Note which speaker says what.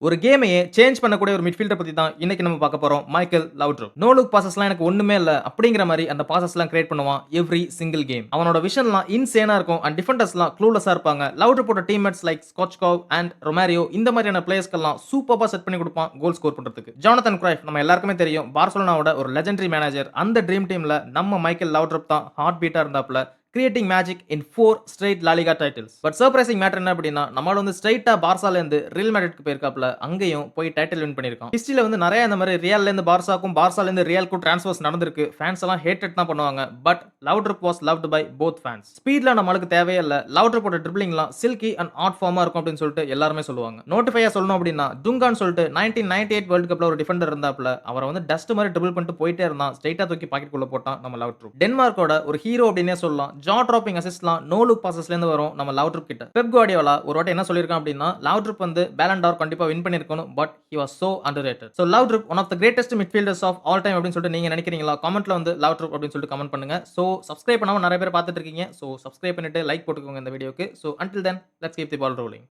Speaker 1: ஒரு கேமையே சேஞ்ச் பண்ணக்கூடிய ஒரு மிட்ஃபீல்டர் பத்தி தான் இன்னைக்கு நம்ம பார்க்க போறோம். மைக்கேல் லவுட்ரோ. நோ லுக் பாஸஸ்லாம் எனக்கு ஒண்ணுமே இல்ல அப்படிங்கிற மாரி அந்த பாஸஸ்லாம் கிரியேட் பண்ணுவான் எவ்ரி சிங்கிள் கேம். அவனோட விஷன்லாம் இன்சேனா இருக்கும் அண்ட் டிஃபெண்டர்ஸ்லாம் க்ளூலெஸ்ஸா இருப்பாங்க. லவுட்ரோ போட்ட டீம்மேட்ஸ் லைக் ஸ்காட்ச்கோவ் அண்ட் ரொமாரியோ இந்த மாதிரியான பிளேயர்ஸ்க்கெல்லாம் சூப்பர்பா செட் பண்ணி குடுப்பான் கோல் ஸ்கோர் பண்றதுக்கு. ஜோனதன் கிரைஃப் நம்ம எல்லாருக்குமே தெரியும். பார்சலோனாவோட ஒரு லெஜெண்டரி மேனேஜர். அந்த ட்ரீம் டீம்ல நம்ம மைக்கேல் லவுட்ரோ தான் ஹார்ட் பீட்டா இருந்தாப்ல. Creating magic in 4 straight La Liga titles. But surprising matter என்ன அப்படின்னா, நம்மால் வந்து ஸ்ட்ரெயிட்டா பார்சால இருந்து ரியல் மேட்ரிட்க்கு போயிருக்காப்ல. அங்கேயும் போய் டைட்டில் வின் பண்ணியிருக்கான். ஹிஸ்டரியில வந்து நெறைய இந்த மாதிரி ரியல்ல இருந்து பார்சாக்கும், பார்சால இருந்து ரியல்க்கும் டிரான்ஸ்ஃபர்ஸ் நடந்திருக்கு. ஃபேன்ஸ் எல்லாம் ஹேட்டட் தான் பண்ணுவாங்க. But Laudrup was loved by both fans. ஸ்பீட்ல நம்மளுக்கு தேவையே இல்ல. லவுட்ரப்போட ட்ரிப்ளிங்லாம் சில்கி அண்ட் ஆர்ட் ஃபார்மா இருக்கும் அப்படின்னு சொல்லிட்டு எல்லாருமே சொல்லுவாங்க. நோட்டிஃபையா சொல்லணும் அப்படின்னா, டுங்கான்னு சொல்லிட்டு 1998 வேர்ல்ட் கப்ல ஒரு டிஃபெண்டர் இருந்தாப்ல. அவரை வந்து டஸ்ட் மாதிரி ட்ரிபிள் பண்ணிட்டு போயிட்டே இருந்தான். ஸ்ட்ரெயிட்டா தூக்கி பாக்கெட்டுக்குள்ள போட்டான் நம்ம லவுட்ரோ. டென்மார்க்கோட ஒரு ஹீரோ அப்படின்னே சொல்லலாம். ஜா டிராப்பிங் அசிஸ்ட்லாம் நோ லுக் பாஸஸ்ல இருந்து வரும் நம்ம லவுட்ரப் கிட்ட. பெப் குவார்டியோலா ஒரு வாட்டி என்ன சொல்லியிருக்கான் அப்படின்னா, லவுட்ரப் வந்து பேலன் d'Or கண்டிப்பா வின் பண்ணியிருக்கணும். But he was so underrated. So Laudrup one of the greatest midfielders of all time அப்படின்னு சொல்லிட்டு நீங்க நினைக்கிறீங்களா? கமெண்ட்ல வந்து லவுட்ரப் அப்படின்னு சொல்லிட்டு கமெண்ட் பண்ணுங்க. சோ சப்ஸ்கிரைப் பண்ணாம நிறைய பேர் பார்த்துட்டு இருக்கீங்க. சோ சப்ஸ்கிரைப் பண்ணிட்டு லைக் போட்டுக்கோங்க இந்த வீடியோக்கு. So until then let's keep the ball rolling.